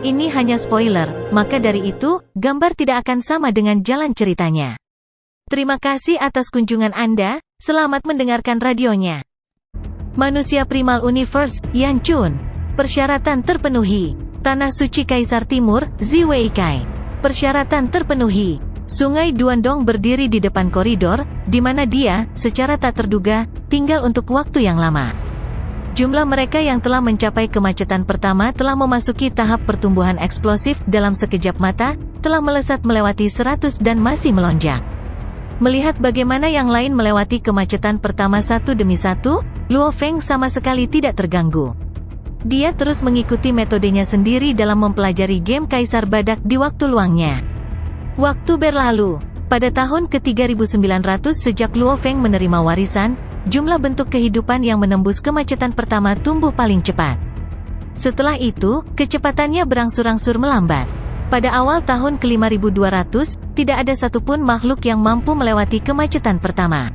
Ini hanya spoiler, maka dari itu, gambar tidak akan sama dengan jalan ceritanya. Terima kasih atas kunjungan Anda, selamat mendengarkan radionya. Manusia Primal Universe, Yan Chun. Persyaratan terpenuhi. Tanah Suci Kaisar Timur, Ziweikai. Persyaratan terpenuhi. Sungai Duandong berdiri di depan koridor, di mana dia, secara tak terduga, tinggal untuk waktu yang lama. Jumlah mereka yang telah mencapai kemacetan pertama telah memasuki tahap pertumbuhan eksplosif dalam sekejap mata, telah melesat melewati 100 dan masih melonjak. Melihat bagaimana yang lain melewati kemacetan pertama satu demi satu, Luo Feng sama sekali tidak terganggu. Dia terus mengikuti metodenya sendiri dalam mempelajari game Kaisar Badak di waktu luangnya. Waktu berlalu. Pada tahun ke-3900 sejak Luo Feng menerima warisan, jumlah bentuk kehidupan yang menembus kemacetan pertama tumbuh paling cepat. Setelah itu, kecepatannya berangsur-angsur melambat. Pada awal tahun ke-5200, tidak ada satupun makhluk yang mampu melewati kemacetan pertama.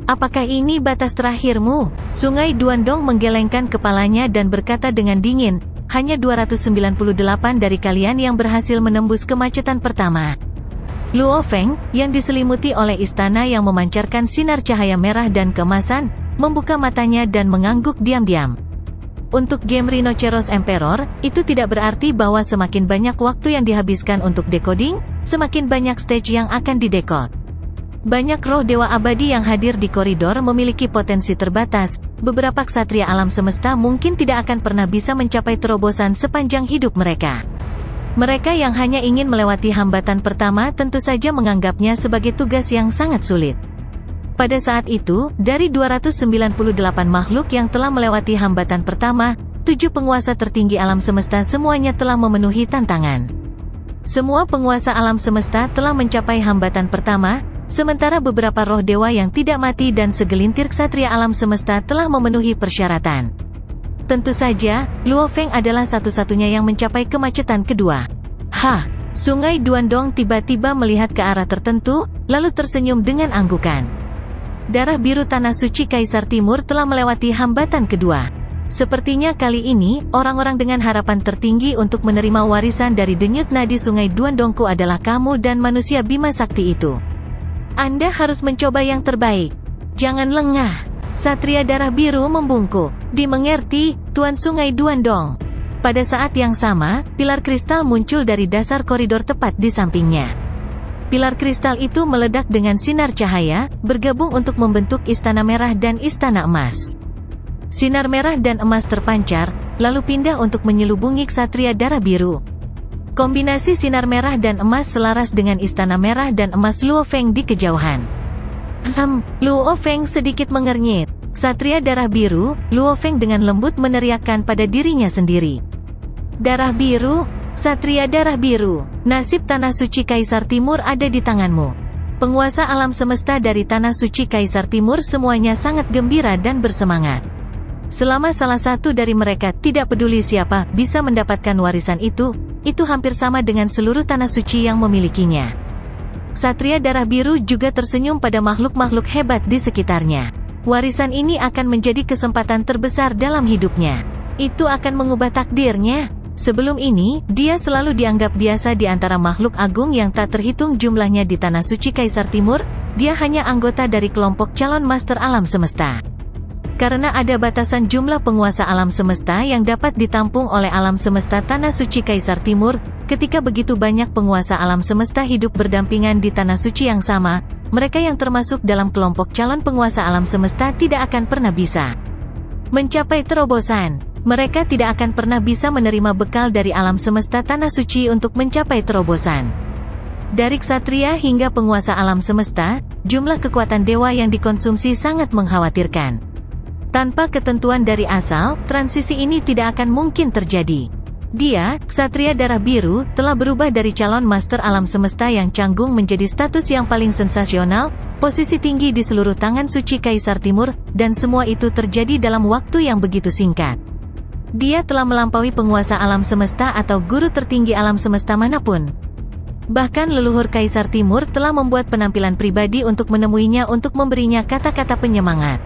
Apakah ini batas terakhirmu? Sungai Duandong menggelengkan kepalanya dan berkata dengan dingin, hanya 298 dari kalian yang berhasil menembus kemacetan pertama. Luo Feng, yang diselimuti oleh istana yang memancarkan sinar cahaya merah dan keemasan, membuka matanya dan mengangguk diam-diam. Untuk game Rhinoceros Emperor, itu tidak berarti bahwa semakin banyak waktu yang dihabiskan untuk decoding, semakin banyak stage yang akan didekod. Banyak roh dewa abadi yang hadir di koridor memiliki potensi terbatas, beberapa ksatria alam semesta mungkin tidak akan pernah bisa mencapai terobosan sepanjang hidup mereka. Mereka yang hanya ingin melewati hambatan pertama tentu saja menganggapnya sebagai tugas yang sangat sulit. Pada saat itu, dari 298 makhluk yang telah melewati hambatan pertama, 7 penguasa tertinggi alam semesta semuanya telah memenuhi tantangan. Semua penguasa alam semesta telah mencapai hambatan pertama, sementara beberapa roh dewa yang tidak mati dan segelintir ksatria alam semesta telah memenuhi persyaratan. Tentu saja, Luo Feng adalah satu-satunya yang mencapai kemacetan kedua. Sungai Duandong tiba-tiba melihat ke arah tertentu, lalu tersenyum dengan anggukan. Darah biru Tanah Suci Kaisar Timur telah melewati hambatan kedua. Sepertinya kali ini, orang-orang dengan harapan tertinggi untuk menerima warisan dari denyut nadi Sungai Duandongku adalah kamu dan manusia Bima Sakti itu. Anda harus mencoba yang terbaik. Jangan lengah. Satria Darah Biru membungkuk. Dimengerti, Tuan Sungai Duandong. Pada saat yang sama, pilar kristal muncul dari dasar koridor tepat di sampingnya. Pilar kristal itu meledak dengan sinar cahaya, bergabung untuk membentuk Istana Merah dan Istana Emas. Sinar merah dan emas terpancar, lalu pindah untuk menyelubungi Ksatria Darah Biru. Kombinasi sinar merah dan emas selaras dengan Istana Merah dan Emas Luo Feng di kejauhan. Luo Feng sedikit mengernyit. Ksatria Darah Biru, Luo Feng dengan lembut meneriakkan pada dirinya sendiri. Darah Biru, Ksatria Darah Biru, nasib Tanah Suci Kaisar Timur ada di tanganmu. Penguasa alam semesta dari Tanah Suci Kaisar Timur semuanya sangat gembira dan bersemangat. Selama salah satu dari mereka tidak peduli siapa bisa mendapatkan warisan itu hampir sama dengan seluruh Tanah Suci yang memilikinya. Ksatria Darah Biru juga tersenyum pada makhluk-makhluk hebat di sekitarnya. Warisan ini akan menjadi kesempatan terbesar dalam hidupnya. Itu akan mengubah takdirnya. Sebelum ini, dia selalu dianggap biasa di antara makhluk agung yang tak terhitung jumlahnya di Tanah Suci Kaisar Timur. Dia hanya anggota dari kelompok calon master alam semesta. Karena ada batasan jumlah penguasa alam semesta yang dapat ditampung oleh alam semesta Tanah Suci Kaisar Timur, ketika begitu banyak penguasa alam semesta hidup berdampingan di Tanah Suci yang sama, mereka yang termasuk dalam kelompok calon penguasa alam semesta tidak akan pernah bisa mencapai terobosan. Mereka tidak akan pernah bisa menerima bekal dari alam semesta Tanah Suci untuk mencapai terobosan. Dari ksatria hingga penguasa alam semesta, jumlah kekuatan dewa yang dikonsumsi sangat mengkhawatirkan. Tanpa ketentuan dari asal, transisi ini tidak akan mungkin terjadi. Dia, Ksatria Darah Biru, telah berubah dari calon master alam semesta yang canggung menjadi status yang paling sensasional, posisi tinggi di seluruh tangan suci Kaisar Timur, dan semua itu terjadi dalam waktu yang begitu singkat. Dia telah melampaui penguasa alam semesta atau guru tertinggi alam semesta manapun. Bahkan leluhur Kaisar Timur telah membuat penampilan pribadi untuk menemuinya untuk memberinya kata-kata penyemangat.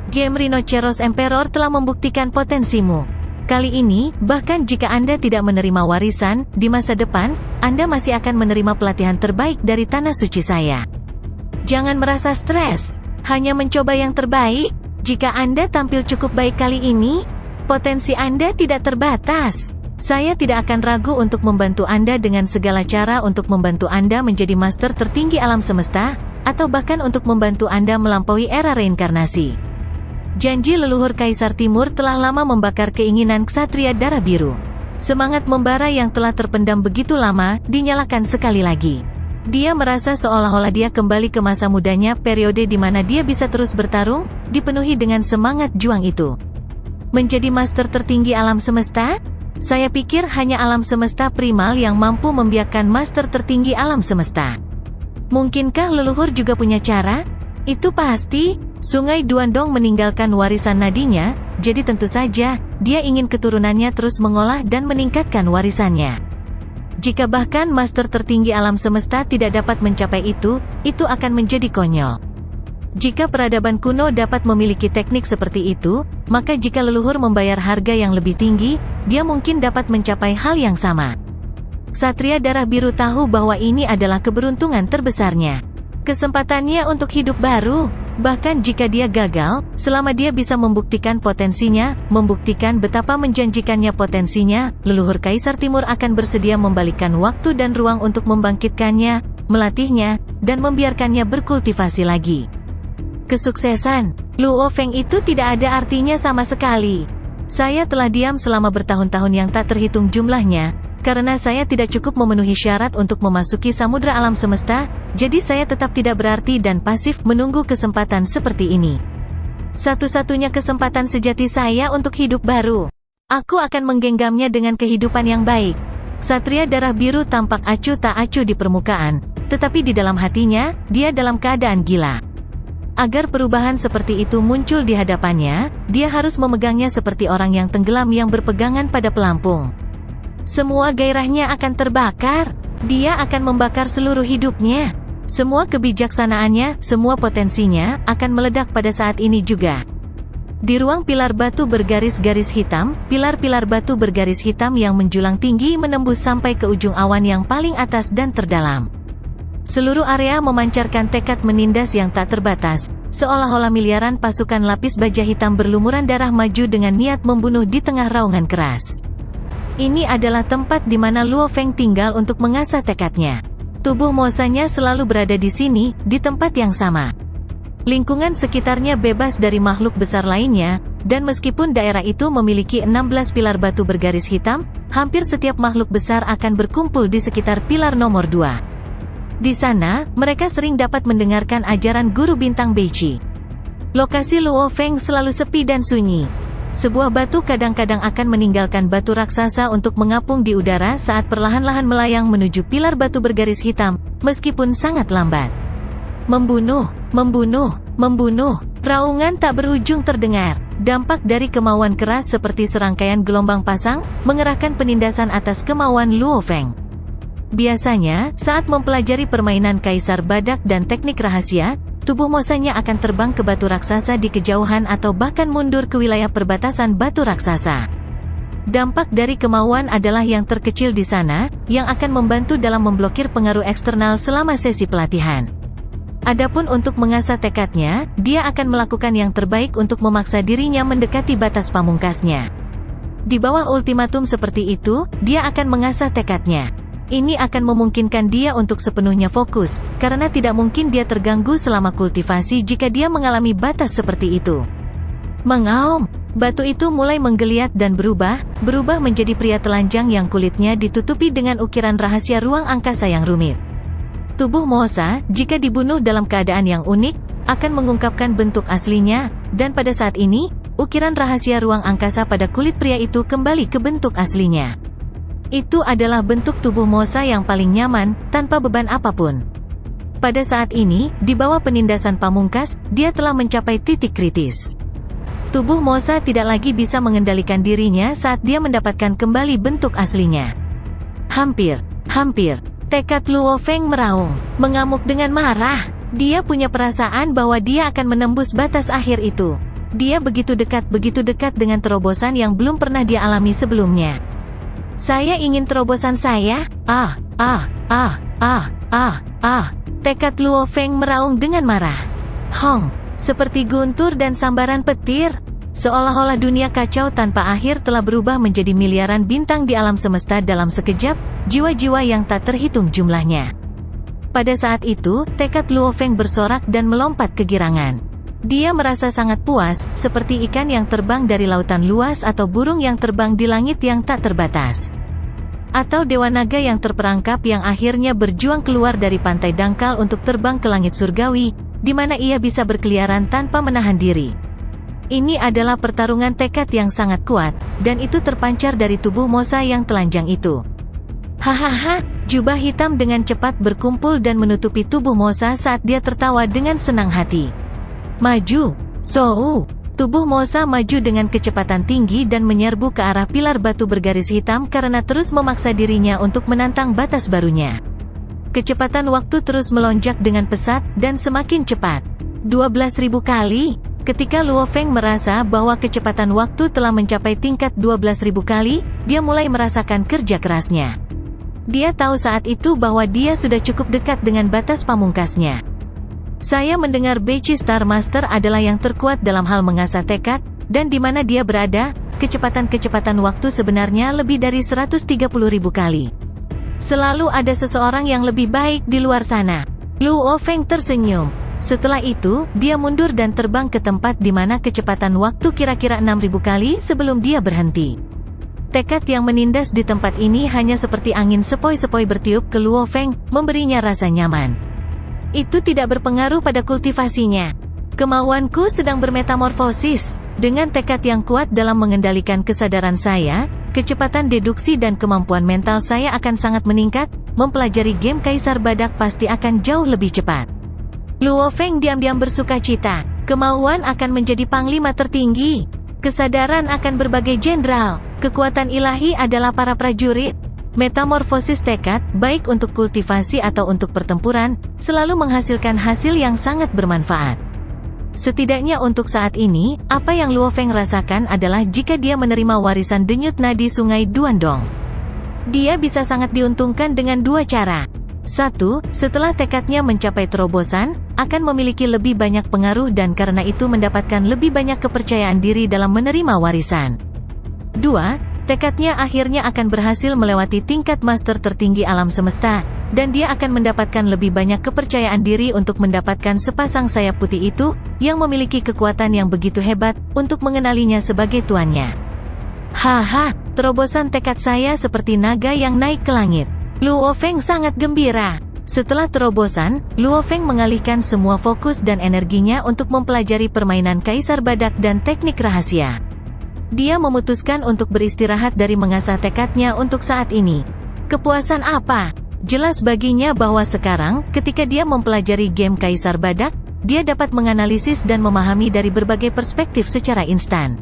Game Rhinoceros Emperor telah membuktikan potensimu. Kali ini, bahkan jika Anda tidak menerima warisan, di masa depan, Anda masih akan menerima pelatihan terbaik dari Tanah Suci saya. Jangan merasa stres, hanya mencoba yang terbaik. Jika Anda tampil cukup baik kali ini, potensi Anda tidak terbatas. Saya tidak akan ragu untuk membantu Anda dengan segala cara untuk membantu Anda menjadi master tertinggi alam semesta, atau bahkan untuk membantu Anda melampaui era reinkarnasi. Janji leluhur Kaisar Timur telah lama membakar keinginan ksatria darah biru. Semangat membara yang telah terpendam begitu lama, dinyalakan sekali lagi. Dia merasa seolah-olah dia kembali ke masa mudanya, periode di mana dia bisa terus bertarung, dipenuhi dengan semangat juang itu. Menjadi master tertinggi alam semesta? Saya pikir hanya alam semesta primal yang mampu membiarkan master tertinggi alam semesta. Mungkinkah leluhur juga punya cara? Itu pasti. Sungai Duandong meninggalkan warisan nadinya, jadi tentu saja, dia ingin keturunannya terus mengolah dan meningkatkan warisannya. Jika bahkan master tertinggi alam semesta tidak dapat mencapai itu akan menjadi konyol. Jika peradaban kuno dapat memiliki teknik seperti itu, maka jika leluhur membayar harga yang lebih tinggi, dia mungkin dapat mencapai hal yang sama. Ksatria darah biru tahu bahwa ini adalah keberuntungan terbesarnya. Kesempatannya untuk hidup baru. Bahkan jika dia gagal, selama dia bisa membuktikan potensinya, membuktikan betapa menjanjikannya potensinya, leluhur Kaisar Timur akan bersedia membalikkan waktu dan ruang untuk membangkitkannya, melatihnya, dan membiarkannya berkultivasi lagi. Kesuksesan Luo Feng itu tidak ada artinya sama sekali. Saya telah diam selama bertahun-tahun yang tak terhitung jumlahnya, karena saya tidak cukup memenuhi syarat untuk memasuki samudra alam semesta, jadi saya tetap tidak berarti dan pasif menunggu kesempatan seperti ini. Satu-satunya kesempatan sejati saya untuk hidup baru. Aku akan menggenggamnya dengan kehidupan yang baik. Ksatria darah biru tampak acuh tak acuh di permukaan, tetapi di dalam hatinya, dia dalam keadaan gila. Agar perubahan seperti itu muncul di hadapannya, dia harus memegangnya seperti orang yang tenggelam yang berpegangan pada pelampung. Semua gairahnya akan terbakar. Dia akan membakar seluruh hidupnya. Semua kebijaksanaannya, semua potensinya, akan meledak pada saat ini juga. Di ruang pilar batu bergaris-garis hitam, pilar-pilar batu bergaris hitam yang menjulang tinggi menembus sampai ke ujung awan yang paling atas dan terdalam. Seluruh area memancarkan tekad menindas yang tak terbatas, seolah-olah miliaran pasukan lapis baja hitam berlumuran darah maju dengan niat membunuh di tengah raungan keras. Ini adalah tempat di mana Luo Feng tinggal untuk mengasah tekadnya. Tubuh Mosanya selalu berada di sini, di tempat yang sama. Lingkungan sekitarnya bebas dari makhluk besar lainnya, dan meskipun daerah itu memiliki 16 pilar batu bergaris hitam, hampir setiap makhluk besar akan berkumpul di sekitar pilar nomor 2. Di sana, mereka sering dapat mendengarkan ajaran Guru Bintang Beiqi. Lokasi Luo Feng selalu sepi dan sunyi. Sebuah batu kadang-kadang akan meninggalkan batu raksasa untuk mengapung di udara saat perlahan-lahan melayang menuju pilar batu bergaris hitam, meskipun sangat lambat. Membunuh, membunuh, membunuh. Raungan tak berujung terdengar. Dampak dari kemauan keras seperti serangkaian gelombang pasang, mengerahkan penindasan atas kemauan Luo Feng. Biasanya, saat mempelajari permainan Kaisar Badak dan teknik rahasia, tubuh Mosanya akan terbang ke batu raksasa di kejauhan atau bahkan mundur ke wilayah perbatasan batu raksasa. Dampak dari kemauan adalah yang terkecil di sana, yang akan membantu dalam memblokir pengaruh eksternal selama sesi pelatihan. Adapun untuk mengasah tekadnya, dia akan melakukan yang terbaik untuk memaksa dirinya mendekati batas pamungkasnya. Di bawah ultimatum seperti itu, dia akan mengasah tekadnya. Ini akan memungkinkan dia untuk sepenuhnya fokus, karena tidak mungkin dia terganggu selama kultivasi jika dia mengalami batas seperti itu. Mengaum, batu itu mulai menggeliat dan berubah menjadi pria telanjang yang kulitnya ditutupi dengan ukiran rahasia ruang angkasa yang rumit. Tubuh Mosa, jika dibunuh dalam keadaan yang unik, akan mengungkapkan bentuk aslinya, dan pada saat ini, ukiran rahasia ruang angkasa pada kulit pria itu kembali ke bentuk aslinya. Itu adalah bentuk tubuh Mosa yang paling nyaman, tanpa beban apapun. Pada saat ini, di bawah penindasan pamungkas, dia telah mencapai titik kritis. Tubuh Mosa tidak lagi bisa mengendalikan dirinya saat dia mendapatkan kembali bentuk aslinya. Hampir. Tekad Luo Feng meraung, mengamuk dengan marah. Dia punya perasaan bahwa dia akan menembus batas akhir itu. Dia begitu dekat dengan terobosan yang belum pernah dia alami sebelumnya. Saya ingin terobosan saya. Tekad Luo Feng meraung dengan marah. Hong, seperti guntur dan sambaran petir. Seolah-olah dunia kacau tanpa akhir telah berubah menjadi miliaran bintang di alam semesta dalam sekejap, jiwa-jiwa yang tak terhitung jumlahnya. Pada saat itu, tekad Luo Feng bersorak dan melompat kegirangan. Dia merasa sangat puas, seperti ikan yang terbang dari lautan luas atau burung yang terbang di langit yang tak terbatas. Atau dewa naga yang terperangkap yang akhirnya berjuang keluar dari pantai dangkal untuk terbang ke langit surgawi, di mana ia bisa berkeliaran tanpa menahan diri. Ini adalah pertarungan tekad yang sangat kuat, dan itu terpancar dari tubuh Mosa yang telanjang itu. Hahaha, jubah hitam dengan cepat berkumpul dan menutupi tubuh Mosa saat dia tertawa dengan senang hati. Maju, Sou! Tubuh Mosa maju dengan kecepatan tinggi dan menyerbu ke arah pilar batu bergaris hitam karena terus memaksa dirinya untuk menantang batas barunya. Kecepatan waktu terus melonjak dengan pesat dan semakin cepat. 12.000 kali. Ketika Luo Feng merasa bahwa kecepatan waktu telah mencapai tingkat 12.000 kali, dia mulai merasakan kerja kerasnya. Dia tahu saat itu bahwa dia sudah cukup dekat dengan batas pamungkasnya. Saya mendengar Beci Star Master adalah yang terkuat dalam hal mengasah tekad, dan di mana dia berada, kecepatan waktu sebenarnya lebih dari 130.000 kali. Selalu ada seseorang yang lebih baik di luar sana. Luo Feng tersenyum. Setelah itu, dia mundur dan terbang ke tempat di mana kecepatan waktu kira-kira 6.000 kali sebelum dia berhenti. Tekad yang menindas di tempat ini hanya seperti angin sepoi-sepoi bertiup ke Luo Feng, memberinya rasa nyaman. Itu tidak berpengaruh pada kultivasinya. Kemauanku sedang bermetamorfosis. Dengan tekad yang kuat dalam mengendalikan kesadaran saya, kecepatan deduksi dan kemampuan mental saya akan sangat meningkat. Mempelajari game Kaisar Badak pasti akan jauh lebih cepat. Luo Feng diam-diam bersukacita. Kemauan akan menjadi panglima tertinggi. Kesadaran akan berbagai jenderal. Kekuatan ilahi adalah para prajurit. Metamorfosis tekad, baik untuk kultivasi atau untuk pertempuran, selalu menghasilkan hasil yang sangat bermanfaat. Setidaknya untuk saat ini, apa yang Luo Feng rasakan adalah jika dia menerima warisan denyut nadi Sungai Duandong. Dia bisa sangat diuntungkan dengan dua cara. 1. Setelah tekadnya mencapai terobosan, akan memiliki lebih banyak pengaruh dan karena itu mendapatkan lebih banyak kepercayaan diri dalam menerima warisan. 2. Tekadnya akhirnya akan berhasil melewati tingkat master tertinggi alam semesta, dan dia akan mendapatkan lebih banyak kepercayaan diri untuk mendapatkan sepasang sayap putih itu, yang memiliki kekuatan yang begitu hebat, untuk mengenalinya sebagai tuannya. Haha, terobosan tekad saya seperti naga yang naik ke langit. Luo Feng sangat gembira. Setelah terobosan, Luo Feng mengalihkan semua fokus dan energinya untuk mempelajari permainan Kaisar Badak dan teknik rahasia. Dia memutuskan untuk beristirahat dari mengasah tekadnya untuk saat ini. Kepuasan apa? Jelas baginya bahwa sekarang, ketika dia mempelajari game Kaisar Badak, dia dapat menganalisis dan memahami dari berbagai perspektif secara instan.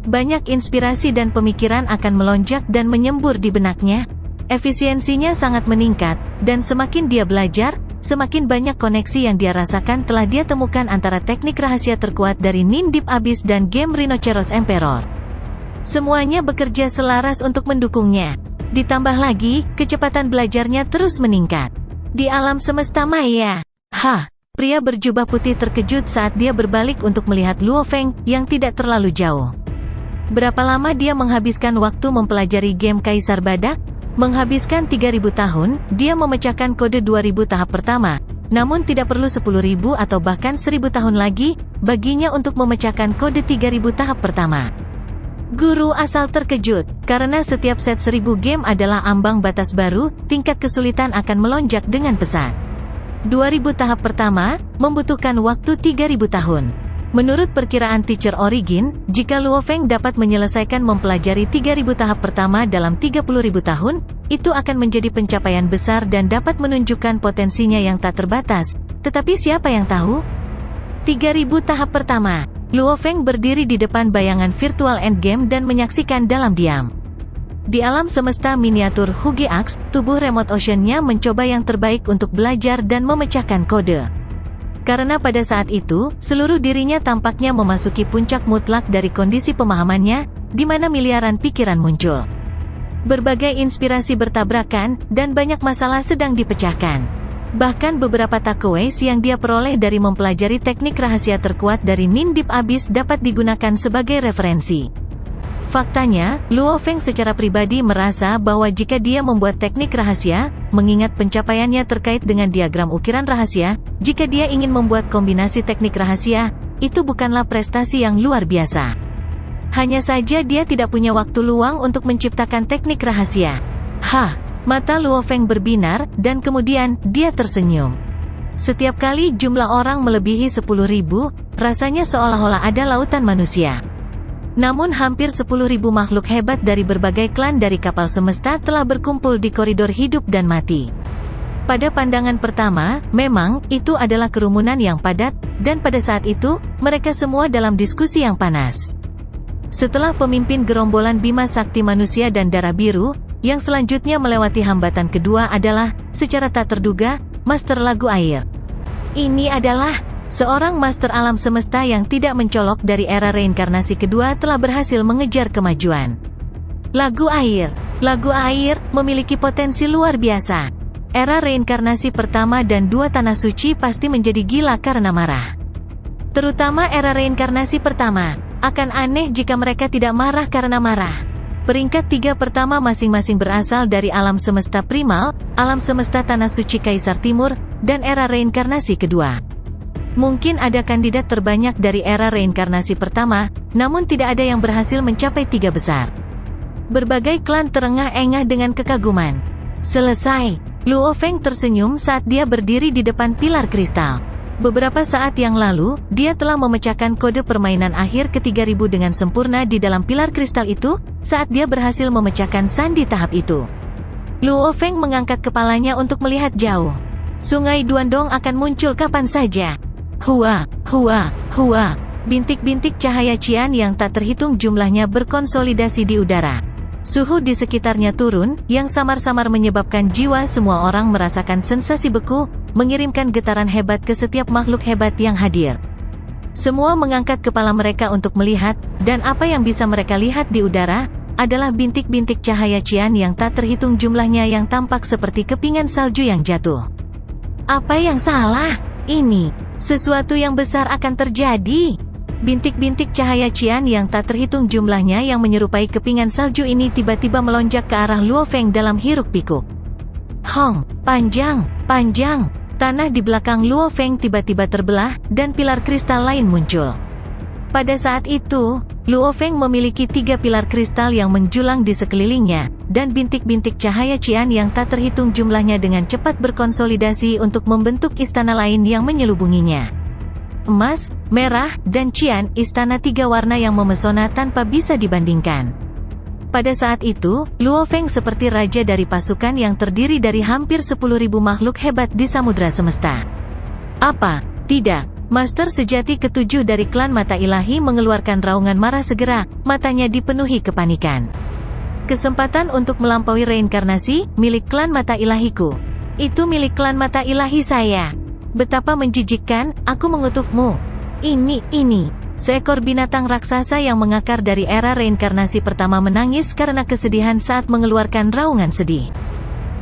Banyak inspirasi dan pemikiran akan melonjak dan menyembur di benaknya. Efisiensinya sangat meningkat, dan semakin dia belajar, semakin banyak koneksi yang dia rasakan telah dia temukan antara teknik rahasia terkuat dari Nin Deep Abyss dan game Rhinoceros Emperor. Semuanya bekerja selaras untuk mendukungnya. Ditambah lagi, kecepatan belajarnya terus meningkat. Di alam semesta maya. Pria berjubah putih terkejut saat dia berbalik untuk melihat Luo Feng, yang tidak terlalu jauh. Berapa lama dia menghabiskan waktu mempelajari game Kaisar Badak? Menghabiskan 3.000 tahun, dia memecahkan kode 2.000 tahap pertama, namun tidak perlu 10.000 atau bahkan 1.000 tahun lagi, baginya untuk memecahkan kode 3.000 tahap pertama. Guru asal terkejut, karena setiap set 1.000 game adalah ambang batas baru, tingkat kesulitan akan melonjak dengan pesat. 2.000 tahap pertama, membutuhkan waktu 3.000 tahun. Menurut perkiraan Teacher Origin, jika Luo Feng dapat menyelesaikan mempelajari 3.000 tahap pertama dalam 30.000 tahun, itu akan menjadi pencapaian besar dan dapat menunjukkan potensinya yang tak terbatas. Tetapi siapa yang tahu? 3.000 tahap pertama. Luo Feng berdiri di depan bayangan virtual endgame dan menyaksikan dalam diam. Di alam semesta miniatur Huge Axe, tubuh remote ocean-nya mencoba yang terbaik untuk belajar dan memecahkan kode. Karena pada saat itu, seluruh dirinya tampaknya memasuki puncak mutlak dari kondisi pemahamannya, di mana miliaran pikiran muncul. Berbagai inspirasi bertabrakan, dan banyak masalah sedang dipecahkan. Bahkan beberapa takeaways yang dia peroleh dari mempelajari teknik rahasia terkuat dari Nin Deep Abyss dapat digunakan sebagai referensi. Faktanya, Luo Feng secara pribadi merasa bahwa jika dia membuat teknik rahasia, mengingat pencapaiannya terkait dengan diagram ukiran rahasia, jika dia ingin membuat kombinasi teknik rahasia, itu bukanlah prestasi yang luar biasa. Hanya saja dia tidak punya waktu luang untuk menciptakan teknik rahasia. Mata Luo Feng berbinar, dan kemudian, dia tersenyum. Setiap kali jumlah orang melebihi 10.000, rasanya seolah-olah ada lautan manusia. Namun hampir 10.000 makhluk hebat dari berbagai klan dari kapal semesta telah berkumpul di koridor hidup dan mati. Pada pandangan pertama, memang, itu adalah kerumunan yang padat, dan pada saat itu, mereka semua dalam diskusi yang panas. Setelah pemimpin gerombolan Bima Sakti Manusia dan Darah Biru, yang selanjutnya melewati hambatan kedua adalah, secara tak terduga, Master Lagu Air. Ini adalah seorang master alam semesta yang tidak mencolok dari era reinkarnasi kedua telah berhasil mengejar kemajuan. Lagu air memiliki potensi luar biasa. Era reinkarnasi pertama dan dua tanah suci pasti menjadi gila karena marah. Terutama era reinkarnasi pertama. Akan aneh jika mereka tidak marah karena marah. Peringkat 3 pertama masing-masing berasal dari alam semesta primal, alam semesta tanah suci Kaisar Timur, dan era reinkarnasi kedua. Mungkin ada kandidat terbanyak dari era reinkarnasi pertama, namun tidak ada yang berhasil mencapai 3 besar. Berbagai klan terengah-engah dengan kekaguman. Selesai. Luo Feng tersenyum saat dia berdiri di depan pilar kristal. Beberapa saat yang lalu, dia telah memecahkan kode permainan akhir ke-3000 dengan sempurna di dalam pilar kristal itu, saat dia berhasil memecahkan sandi tahap itu. Luo Feng mengangkat kepalanya untuk melihat jauh. Sungai Duandong akan muncul kapan saja. Hua. Bintik-bintik cahaya cian yang tak terhitung jumlahnya berkonsolidasi di udara. Suhu di sekitarnya turun, yang samar-samar menyebabkan jiwa semua orang merasakan sensasi beku, mengirimkan getaran hebat ke setiap makhluk hebat yang hadir. Semua mengangkat kepala mereka untuk melihat, dan apa yang bisa mereka lihat di udara, adalah bintik-bintik cahaya cian yang tak terhitung jumlahnya yang tampak seperti kepingan salju yang jatuh. Apa yang salah? Ini, sesuatu yang besar akan terjadi. Bintik-bintik cahaya cian yang tak terhitung jumlahnya yang menyerupai kepingan salju ini tiba-tiba melonjak ke arah Luo Feng dalam hiruk-pikuk. Panjang. Tanah di belakang Luo Feng tiba-tiba terbelah, dan pilar kristal lain muncul. Pada saat itu, Luo Feng memiliki 3 pilar kristal yang menjulang di sekelilingnya, dan bintik-bintik cahaya cian yang tak terhitung jumlahnya dengan cepat berkonsolidasi untuk membentuk istana lain yang menyelubunginya. Emas, merah, dan cian, istana 3 warna yang memesona tanpa bisa dibandingkan. Pada saat itu, Luo Feng seperti raja dari pasukan yang terdiri dari hampir 10.000 makhluk hebat di samudra semesta. Apa? Tidak. Master sejati ke-7 dari klan mata ilahi mengeluarkan raungan marah segera, matanya dipenuhi kepanikan. Kesempatan untuk melampaui reinkarnasi, milik klan mata ilahiku. Itu milik klan mata ilahi saya. Betapa menjijikkan, aku mengutukmu. Ini. Seekor binatang raksasa yang mengakar dari era reinkarnasi pertama menangis karena kesedihan saat mengeluarkan raungan sedih.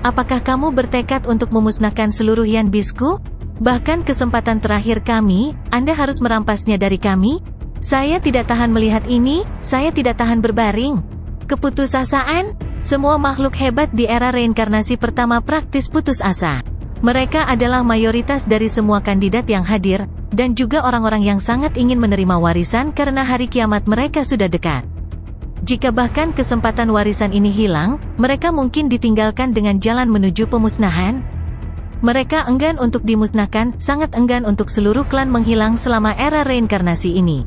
Apakah kamu bertekad untuk memusnahkan seluruh Yan Bisku? Bahkan kesempatan terakhir kami, Anda harus merampasnya dari kami? Saya tidak tahan melihat ini, saya tidak tahan berbaring. Keputusasaan? Semua makhluk hebat di era reinkarnasi pertama praktis putus asa. Mereka adalah mayoritas dari semua kandidat yang hadir, dan juga orang-orang yang sangat ingin menerima warisan karena hari kiamat mereka sudah dekat. Jika bahkan kesempatan warisan ini hilang, mereka mungkin ditinggalkan dengan jalan menuju pemusnahan. Mereka enggan untuk dimusnahkan, sangat enggan untuk seluruh klan menghilang selama era reinkarnasi ini.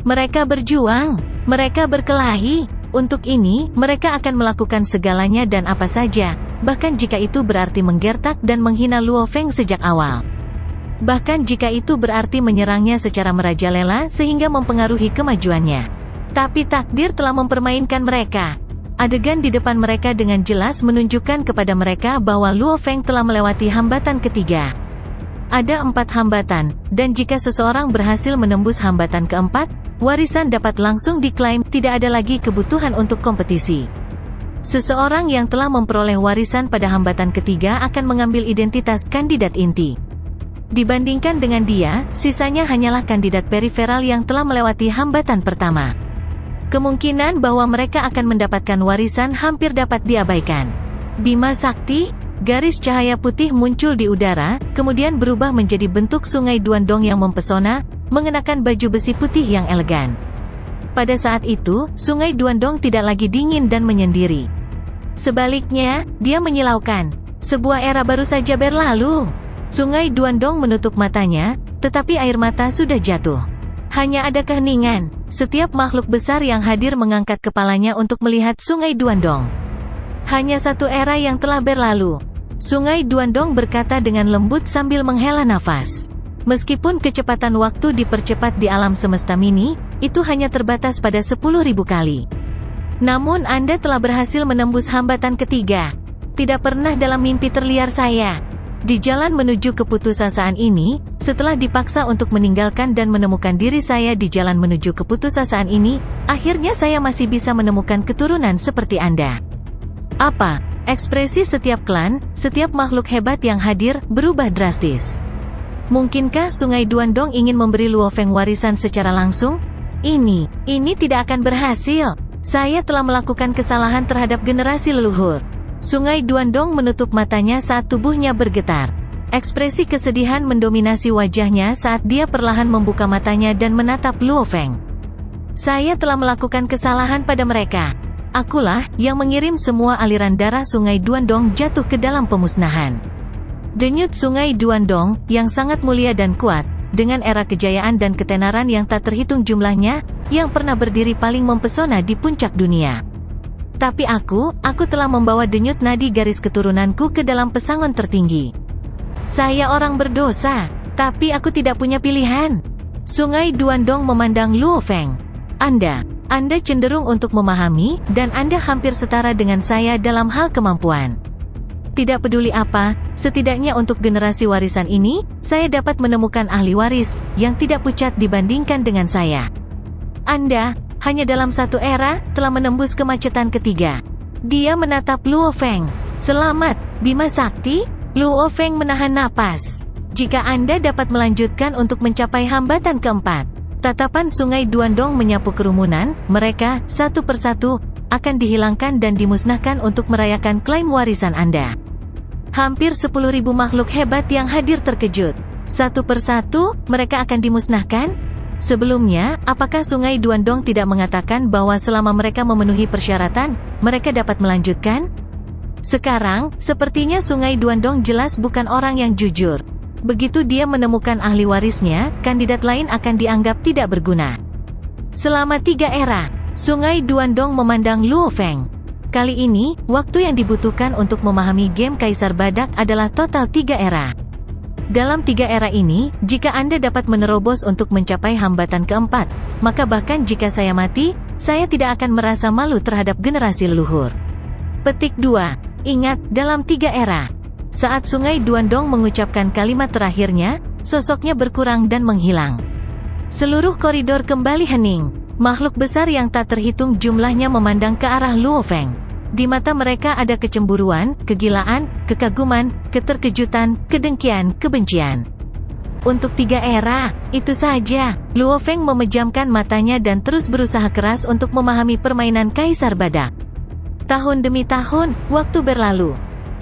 Mereka berjuang, mereka berkelahi. Untuk ini, mereka akan melakukan segalanya dan apa saja, bahkan jika itu berarti menggertak dan menghina Luo Feng sejak awal. Bahkan jika itu berarti menyerangnya secara merajalela sehingga mempengaruhi kemajuannya. Tapi takdir telah mempermainkan mereka. Adegan di depan mereka dengan jelas menunjukkan kepada mereka bahwa Luo Feng telah melewati hambatan ketiga. Ada 4 hambatan, dan jika seseorang berhasil menembus hambatan keempat, warisan dapat langsung diklaim, tidak ada lagi kebutuhan untuk kompetisi. Seseorang yang telah memperoleh warisan pada hambatan ketiga akan mengambil identitas kandidat inti. Dibandingkan dengan dia, sisanya hanyalah kandidat periferal yang telah melewati hambatan pertama. Kemungkinan bahwa mereka akan mendapatkan warisan hampir dapat diabaikan. Bima Sakti, garis cahaya putih muncul di udara, kemudian berubah menjadi bentuk Sungai Duandong yang mempesona, mengenakan baju besi putih yang elegan. Pada saat itu, Sungai Duandong tidak lagi dingin dan menyendiri. Sebaliknya, dia menyilaukan. Sebuah era baru saja berlalu. Sungai Duandong menutup matanya, tetapi air mata sudah jatuh. Hanya ada keheningan. Setiap makhluk besar yang hadir mengangkat kepalanya untuk melihat Sungai Duandong. Hanya satu era yang telah berlalu. Sungai Duandong berkata dengan lembut sambil menghela nafas. Meskipun kecepatan waktu dipercepat di alam semesta mini, itu hanya terbatas pada 10.000 kali. Namun Anda telah berhasil menembus hambatan ketiga. Tidak pernah dalam mimpi terliar saya. Di jalan menuju keputusasaan ini, setelah dipaksa untuk meninggalkan dan menemukan diri saya di jalan menuju keputusasaan ini, akhirnya saya masih bisa menemukan keturunan seperti Anda. Apa? Ekspresi setiap klan, setiap makhluk hebat yang hadir, berubah drastis. Mungkinkah Sungai Duandong ingin memberi Luo Feng warisan secara langsung? Ini tidak akan berhasil. Saya telah melakukan kesalahan terhadap generasi leluhur. Sungai Duandong menutup matanya saat tubuhnya bergetar. Ekspresi kesedihan mendominasi wajahnya saat dia perlahan membuka matanya dan menatap Luo Feng. Saya telah melakukan kesalahan pada mereka. Akulah yang mengirim semua aliran darah Sungai Duandong jatuh ke dalam pemusnahan. Denyut Sungai Duandong, yang sangat mulia dan kuat, dengan era kejayaan dan ketenaran yang tak terhitung jumlahnya, yang pernah berdiri paling mempesona di puncak dunia. Tapi aku telah membawa denyut nadi garis keturunanku ke dalam pesangon tertinggi. Saya orang berdosa, tapi aku tidak punya pilihan. Sungai Duandong memandang Luo Feng. Anda cenderung untuk memahami, dan Anda hampir setara dengan saya dalam hal kemampuan. Tidak peduli apa, setidaknya untuk generasi warisan ini, saya dapat menemukan ahli waris, yang tidak pucat dibandingkan dengan saya. Anda, hanya dalam satu era, telah menembus kemacetan ketiga. Dia menatap Luo Feng. Selamat, Bima Sakti. Luo Feng menahan napas. Jika Anda dapat melanjutkan untuk mencapai hambatan keempat. Tatapan Sungai Duandong menyapu kerumunan, mereka, satu persatu, akan dihilangkan dan dimusnahkan untuk merayakan klaim warisan Anda. Hampir 10.000 makhluk hebat yang hadir terkejut. Satu persatu, mereka akan dimusnahkan? Sebelumnya, apakah Sungai Duandong tidak mengatakan bahwa selama mereka memenuhi persyaratan, mereka dapat melanjutkan? Sekarang, sepertinya Sungai Duandong jelas bukan orang yang jujur. Begitu dia menemukan ahli warisnya, kandidat lain akan dianggap tidak berguna. Selama 3 era, Sungai Duandong memandang Luo Feng. Kali ini, waktu yang dibutuhkan untuk memahami game Kaisar Badak adalah total 3 era. Dalam 3 era ini, jika Anda dapat menerobos untuk mencapai hambatan keempat, maka bahkan jika saya mati, saya tidak akan merasa malu terhadap generasi leluhur. Petik 2. Ingat, dalam 3 era. Saat Sungai Duandong mengucapkan kalimat terakhirnya, sosoknya berkurang dan menghilang. Seluruh koridor kembali hening. Makhluk besar yang tak terhitung jumlahnya memandang ke arah Luo Feng. Di mata mereka ada kecemburuan, kegilaan, kekaguman, keterkejutan, kedengkian, kebencian. Untuk 3 era, itu saja. Luo Feng memejamkan matanya dan terus berusaha keras untuk memahami permainan Kaisar Badak. Tahun demi tahun, waktu berlalu.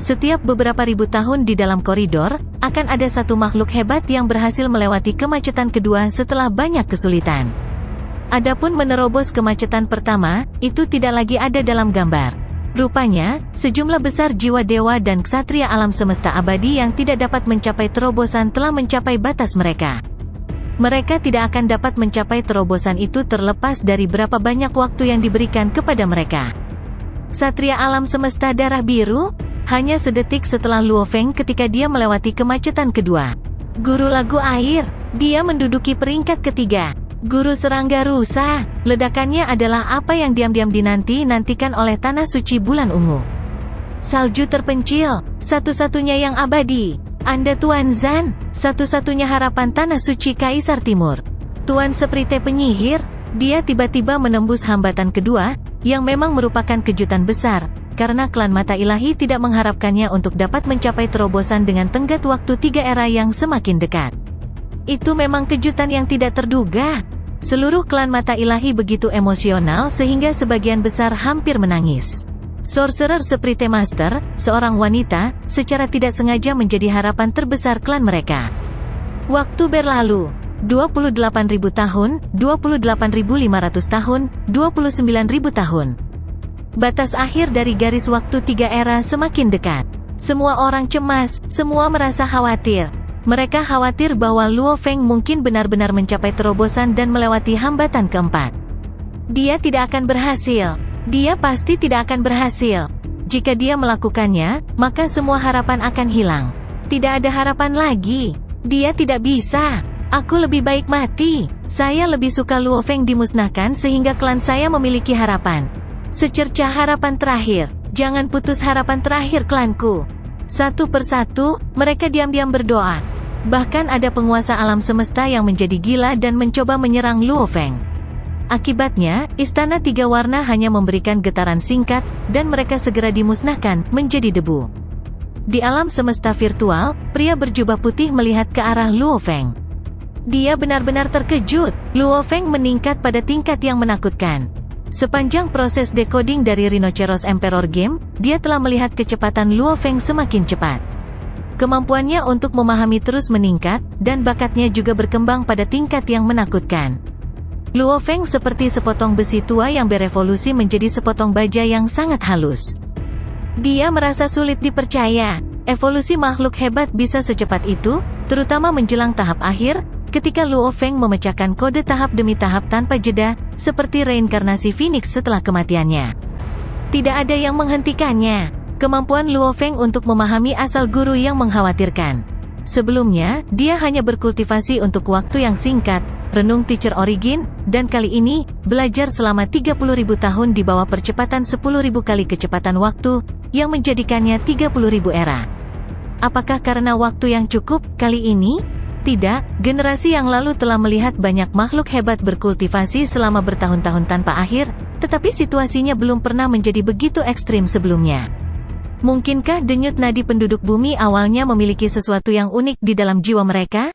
Setiap beberapa ribu tahun di dalam koridor, akan ada satu makhluk hebat yang berhasil melewati kemacetan kedua setelah banyak kesulitan. Adapun menerobos kemacetan pertama, itu tidak lagi ada dalam gambar. Rupanya, sejumlah besar jiwa dewa dan ksatria alam semesta abadi yang tidak dapat mencapai terobosan telah mencapai batas mereka. Mereka tidak akan dapat mencapai terobosan itu terlepas dari berapa banyak waktu yang diberikan kepada mereka. Ksatria alam semesta darah biru? Hanya sedetik setelah Luo Feng ketika dia melewati kemacetan kedua. Guru lagu air, dia menduduki peringkat ketiga. Guru serangga rusa, ledakannya adalah apa yang diam-diam dinanti-nantikan oleh tanah suci bulan ungu. Salju terpencil, satu-satunya yang abadi. Anda Tuan Zan, satu-satunya harapan Tanah Suci Kaisar Timur. Tuan seperti penyihir, dia tiba-tiba menembus hambatan kedua, yang memang merupakan kejutan besar, karena klan Mata Ilahi tidak mengharapkannya untuk dapat mencapai terobosan dengan tenggat waktu 3 era yang semakin dekat. Itu memang kejutan yang tidak terduga. Seluruh klan Mata Ilahi begitu emosional sehingga sebagian besar hampir menangis. Sorcerer seperti Master, seorang wanita, secara tidak sengaja menjadi harapan terbesar klan mereka. Waktu berlalu. 28.000 tahun, 28.500 tahun, 29.000 tahun. Batas akhir dari garis waktu 3 era semakin dekat. Semua orang cemas, semua merasa khawatir. Mereka khawatir bahwa Luo Feng mungkin benar-benar mencapai terobosan dan melewati hambatan keempat. Dia tidak akan berhasil. Dia pasti tidak akan berhasil. Jika dia melakukannya, maka semua harapan akan hilang. Tidak ada harapan lagi. Dia tidak bisa. Aku lebih baik mati. Saya lebih suka Luo Feng dimusnahkan sehingga klan saya memiliki harapan. Secercah harapan terakhir. Jangan putus harapan terakhir klanku. Satu persatu, mereka diam-diam berdoa. Bahkan ada penguasa alam semesta yang menjadi gila dan mencoba menyerang Luo Feng. Akibatnya, Istana Tiga Warna hanya memberikan getaran singkat, dan mereka segera dimusnahkan, menjadi debu. Di alam semesta virtual, pria berjubah putih melihat ke arah Luo Feng. Dia benar-benar terkejut. Luo Feng meningkat pada tingkat yang menakutkan. Sepanjang proses decoding dari Rhinoceros Emperor Game, dia telah melihat kecepatan Luo Feng semakin cepat. Kemampuannya untuk memahami terus meningkat, dan bakatnya juga berkembang pada tingkat yang menakutkan. Luo Feng seperti sepotong besi tua yang berevolusi menjadi sepotong baja yang sangat halus. Dia merasa sulit dipercaya. Evolusi makhluk hebat bisa secepat itu, terutama menjelang tahap akhir, ketika Luo Feng memecahkan kode tahap demi tahap tanpa jeda, seperti reinkarnasi Phoenix setelah kematiannya. Tidak ada yang menghentikannya. Kemampuan Luo Feng untuk memahami asal guru yang mengkhawatirkan. Sebelumnya, dia hanya berkultivasi untuk waktu yang singkat, renung Teacher Origin, dan kali ini, belajar selama 30.000 tahun di bawah percepatan 10.000 kali kecepatan waktu, yang menjadikannya 30.000 era. Apakah karena waktu yang cukup, kali ini? Tidak, generasi yang lalu telah melihat banyak makhluk hebat berkultivasi selama bertahun-tahun tanpa akhir, tetapi situasinya belum pernah menjadi begitu ekstrim sebelumnya. Mungkinkah denyut nadi penduduk bumi awalnya memiliki sesuatu yang unik di dalam jiwa mereka?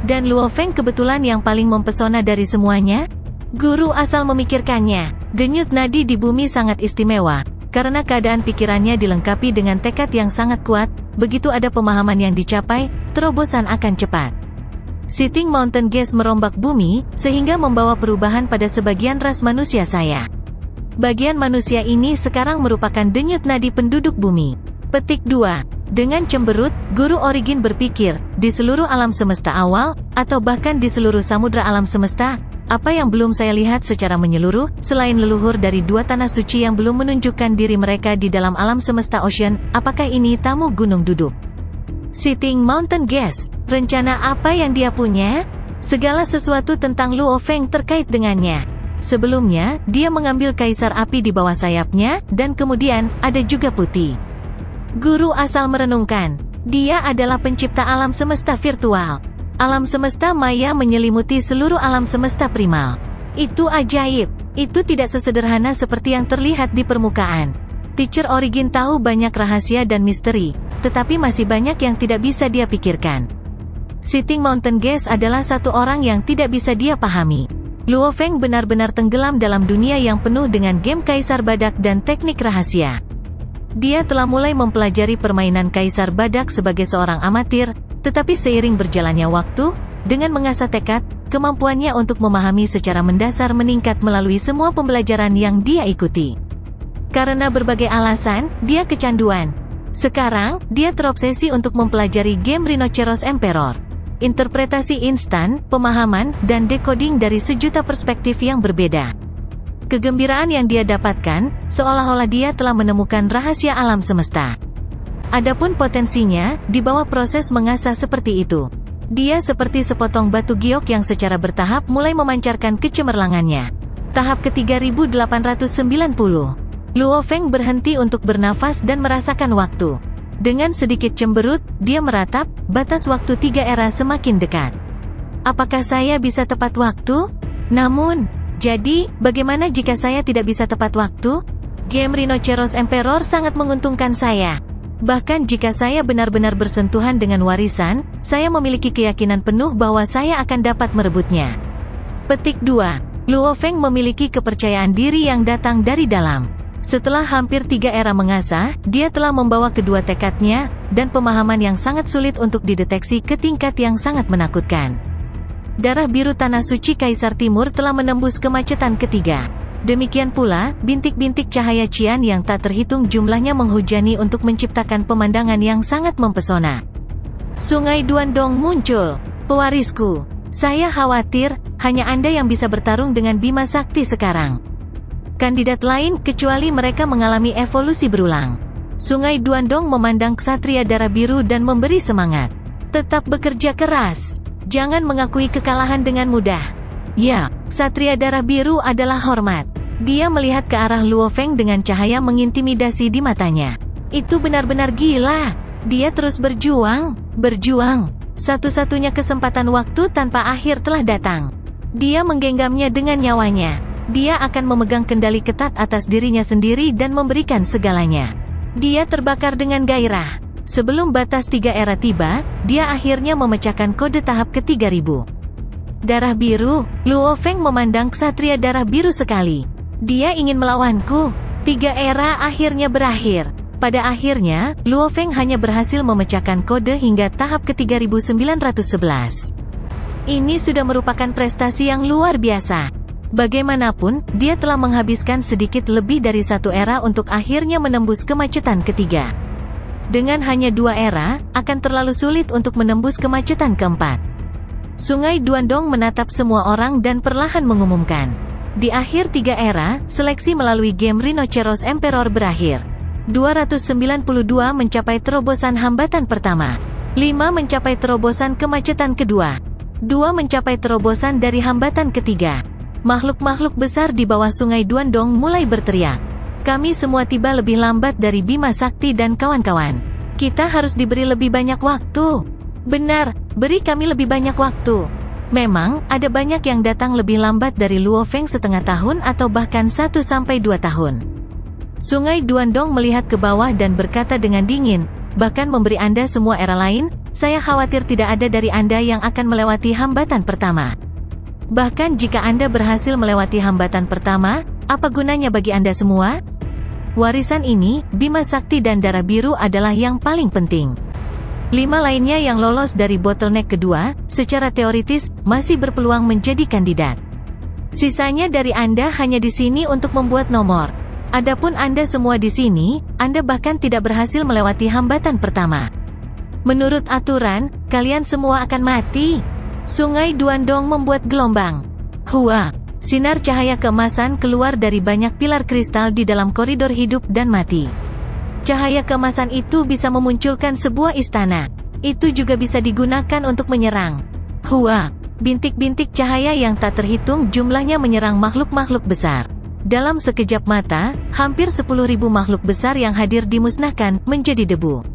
Dan Luo Feng kebetulan yang paling mempesona dari semuanya? Guru asal memikirkannya. Denyut nadi di bumi sangat istimewa, karena keadaan pikirannya dilengkapi dengan tekad yang sangat kuat. Begitu ada pemahaman yang dicapai, terobosan akan cepat. Sitting Mountain Gas merombak bumi, sehingga membawa perubahan pada sebagian ras manusia saya. Bagian manusia ini sekarang merupakan denyut nadi penduduk bumi. Petik 2. Dengan cemberut, Guru Origin berpikir, di seluruh alam semesta awal, atau bahkan di seluruh samudra alam semesta, apa yang belum saya lihat secara menyeluruh, selain leluhur dari 2 tanah suci yang belum menunjukkan diri mereka di dalam alam semesta Ocean, apakah ini tamu gunung duduk? Sitting Mountain Gas, rencana apa yang dia punya? Segala sesuatu tentang Luo Feng terkait dengannya. Sebelumnya, dia mengambil kaisar api di bawah sayapnya, dan kemudian, ada juga putih. Guru asal merenungkan. Dia adalah pencipta alam semesta virtual. Alam semesta maya menyelimuti seluruh alam semesta primal. Itu ajaib. Itu tidak sesederhana seperti yang terlihat di permukaan. Teacher Origin tahu banyak rahasia dan misteri, tetapi masih banyak yang tidak bisa dia pikirkan. Sitting Mountain Gas adalah satu orang yang tidak bisa dia pahami. Luo Feng benar-benar tenggelam dalam dunia yang penuh dengan game Kaisar Badak dan teknik rahasia. Dia telah mulai mempelajari permainan Kaisar Badak sebagai seorang amatir, tetapi seiring berjalannya waktu, dengan mengasah tekad, kemampuannya untuk memahami secara mendasar meningkat melalui semua pembelajaran yang dia ikuti. Karena berbagai alasan, dia kecanduan. Sekarang, dia terobsesi untuk mempelajari game Rhinoceros Emperor. Interpretasi instan, pemahaman, dan decoding dari sejuta perspektif yang berbeda. Kegembiraan yang dia dapatkan, seolah-olah dia telah menemukan rahasia alam semesta. Adapun potensinya, di bawah proses mengasah seperti itu. Dia seperti sepotong batu giok yang secara bertahap mulai memancarkan kecemerlangannya. Tahap ke-3890. Luo Feng berhenti untuk bernafas dan merasakan waktu. Dengan sedikit cemberut, dia meratap, batas waktu 3 era semakin dekat. Apakah saya bisa tepat waktu? Namun, jadi, bagaimana jika saya tidak bisa tepat waktu? Game Rhinoceros Emperor sangat menguntungkan saya. Bahkan jika saya benar-benar bersentuhan dengan warisan, saya memiliki keyakinan penuh bahwa saya akan dapat merebutnya. Petik 2. Luo Feng memiliki kepercayaan diri yang datang dari dalam. Setelah hampir 3 era mengasah, dia telah membawa kedua tekadnya, dan pemahaman yang sangat sulit untuk dideteksi ke tingkat yang sangat menakutkan. Darah biru tanah suci Kaisar Timur telah menembus kemacetan ketiga. Demikian pula, bintik-bintik cahaya cian yang tak terhitung jumlahnya menghujani untuk menciptakan pemandangan yang sangat mempesona. Sungai Duandong muncul. Pewarisku, saya khawatir, hanya Anda yang bisa bertarung dengan Bima Sakti sekarang. Kandidat lain, kecuali mereka mengalami evolusi berulang. Sungai Duandong memandang ksatria darah biru dan memberi semangat. Tetap bekerja keras. Jangan mengakui kekalahan dengan mudah. Ya, ksatria darah biru adalah hormat. Dia melihat ke arah Luo Feng dengan cahaya mengintimidasi di matanya. Itu benar-benar gila. Dia terus berjuang. Satu-satunya kesempatan waktu tanpa akhir telah datang. Dia menggenggamnya dengan nyawanya. Dia akan memegang kendali ketat atas dirinya sendiri dan memberikan segalanya. Dia terbakar dengan gairah. Sebelum batas 3 era tiba, dia akhirnya memecahkan kode tahap ke-3000. Darah biru, Luo Feng memandang ksatria darah biru sekali. Dia ingin melawanku. 3 era akhirnya berakhir. Pada akhirnya, Luo Feng hanya berhasil memecahkan kode hingga tahap ke-3911. Ini sudah merupakan prestasi yang luar biasa. Bagaimanapun, dia telah menghabiskan sedikit lebih dari 1 era untuk akhirnya menembus kemacetan ketiga. Dengan hanya 2 era, akan terlalu sulit untuk menembus kemacetan keempat. Sungai Duandong menatap semua orang dan perlahan mengumumkan. Di akhir 3 era, seleksi melalui game Rhinoceros Emperor berakhir. 292 mencapai terobosan hambatan pertama. 5 mencapai terobosan kemacetan kedua. 2 mencapai terobosan dari hambatan ketiga. Makhluk-makhluk besar di bawah Sungai Duandong mulai berteriak. Kami semua tiba lebih lambat dari Bima Sakti dan kawan-kawan. Kita harus diberi lebih banyak waktu. Benar, beri kami lebih banyak waktu. Memang, ada banyak yang datang lebih lambat dari Luo Feng setengah tahun atau bahkan 1-2 tahun. Sungai Duandong melihat ke bawah dan berkata dengan dingin, bahkan memberi Anda semua era lain, saya khawatir tidak ada dari Anda yang akan melewati hambatan pertama. Bahkan jika Anda berhasil melewati hambatan pertama, apa gunanya bagi Anda semua? Warisan ini, Bima Sakti dan darah biru adalah yang paling penting. 5 lainnya yang lolos dari bottleneck kedua, secara teoritis, masih berpeluang menjadi kandidat. Sisanya dari Anda hanya di sini untuk membuat nomor. Adapun Anda semua di sini, Anda bahkan tidak berhasil melewati hambatan pertama. Menurut aturan, kalian semua akan mati. Sungai Duandong membuat gelombang. Hua, sinar cahaya keemasan keluar dari banyak pilar kristal di dalam koridor hidup dan mati. Cahaya keemasan itu bisa memunculkan sebuah istana. Itu juga bisa digunakan untuk menyerang. Hua, bintik-bintik cahaya yang tak terhitung jumlahnya menyerang makhluk-makhluk besar. Dalam sekejap mata, hampir 10.000 makhluk besar yang hadir dimusnahkan, menjadi debu.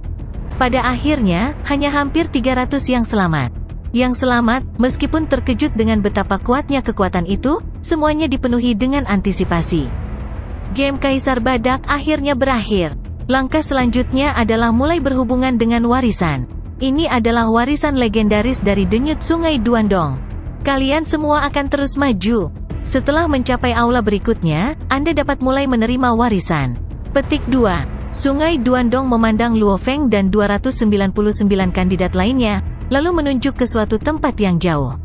Pada akhirnya, hanya hampir 300 yang selamat. Yang selamat, meskipun terkejut dengan betapa kuatnya kekuatan itu, semuanya dipenuhi dengan antisipasi. Game Kaisar Badak akhirnya berakhir. Langkah selanjutnya adalah mulai berhubungan dengan warisan. Ini adalah warisan legendaris dari denyut Sungai Duandong. Kalian semua akan terus maju. Setelah mencapai aula berikutnya, Anda dapat mulai menerima warisan. Petik 2. Sungai Duandong memandang Luo Feng dan 299 kandidat lainnya, lalu menunjuk ke suatu tempat yang jauh.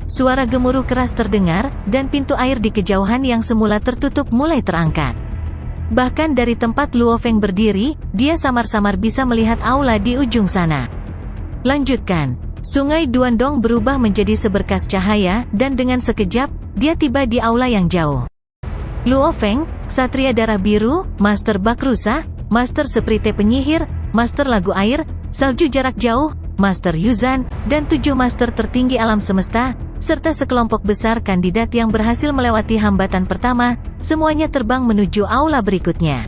Suara gemuruh keras terdengar, dan pintu air di kejauhan yang semula tertutup mulai terangkat. Bahkan dari tempat Luo Feng berdiri, dia samar-samar bisa melihat aula di ujung sana. Lanjutkan. Sungai Duandong berubah menjadi seberkas cahaya, dan dengan sekejap, dia tiba di aula yang jauh. Luo Feng, Ksatria Darah Biru, Master Bakrusa, Master Seprite Penyihir, Master Lagu Air, Salju Jarak Jauh, Master Yuzan, dan 7 Master tertinggi alam semesta, serta sekelompok besar kandidat yang berhasil melewati hambatan pertama, semuanya terbang menuju aula berikutnya.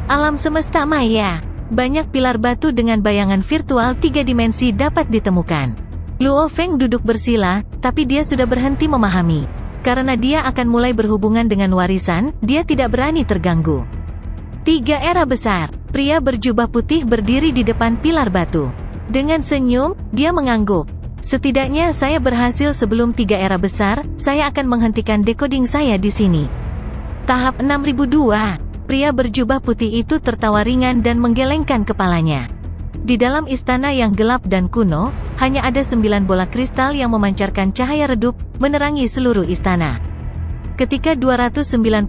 Alam semesta maya. Banyak pilar batu dengan bayangan virtual 3 dimensi dapat ditemukan. Luo Feng duduk bersila, tapi dia sudah berhenti memahami. Karena dia akan mulai berhubungan dengan warisan, dia tidak berani terganggu. 3 era besar. Pria berjubah putih berdiri di depan pilar batu. Dengan senyum, dia mengangguk. Setidaknya saya berhasil sebelum 3 era besar, saya akan menghentikan decoding saya di sini. Tahap 6002. Pria berjubah putih itu tertawa ringan dan menggelengkan kepalanya. Di dalam istana yang gelap dan kuno, hanya ada 9 bola kristal yang memancarkan cahaya redup, menerangi seluruh istana. Ketika 299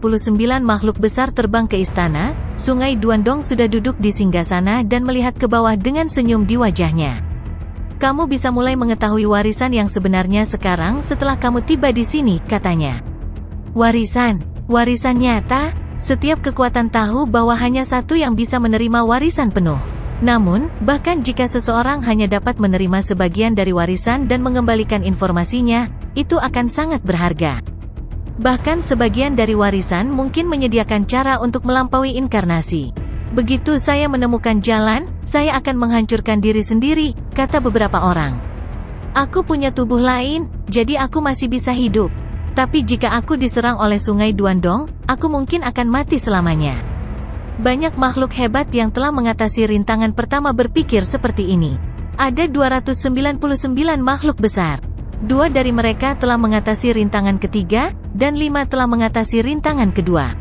makhluk besar terbang ke istana, Sungai Duandong sudah duduk di singgasana dan melihat ke bawah dengan senyum di wajahnya. Kamu bisa mulai mengetahui warisan yang sebenarnya sekarang setelah kamu tiba di sini, katanya. Warisan nyata? Setiap kekuatan tahu bahwa hanya satu yang bisa menerima warisan penuh. Namun, bahkan jika seseorang hanya dapat menerima sebagian dari warisan dan mengembalikan informasinya, itu akan sangat berharga. Bahkan sebagian dari warisan mungkin menyediakan cara untuk melampaui inkarnasi. Begitu saya menemukan jalan, saya akan menghancurkan diri sendiri, kata beberapa orang. Aku punya tubuh lain, jadi aku masih bisa hidup. Tapi jika aku diserang oleh Sungai Duandong, aku mungkin akan mati selamanya. Banyak makhluk hebat yang telah mengatasi rintangan pertama berpikir seperti ini. Ada 299 makhluk besar. 2 dari mereka telah mengatasi rintangan ketiga, dan 5 telah mengatasi rintangan kedua.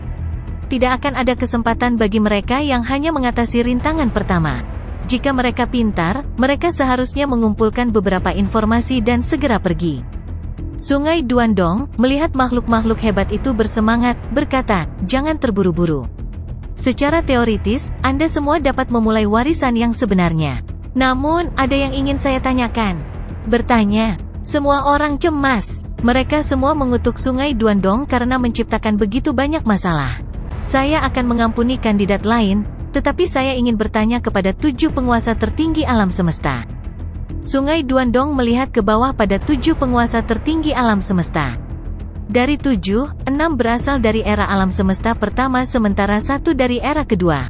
Tidak akan ada kesempatan bagi mereka yang hanya mengatasi rintangan pertama. Jika mereka pintar, mereka seharusnya mengumpulkan beberapa informasi dan segera pergi. Sungai Duandong melihat makhluk-makhluk hebat itu bersemangat, berkata, jangan terburu-buru. Secara teoritis, Anda semua dapat memulai warisan yang sebenarnya. Namun, ada yang ingin saya tanyakan. Bertanya, semua orang cemas. Mereka semua mengutuk Sungai Duandong karena menciptakan begitu banyak masalah. Saya akan mengampuni kandidat lain, tetapi saya ingin bertanya kepada 7 penguasa tertinggi alam semesta. Sungai Duandong melihat ke bawah pada 7 penguasa tertinggi alam semesta. Dari 7, 6 berasal dari era alam semesta pertama sementara 1 dari era kedua.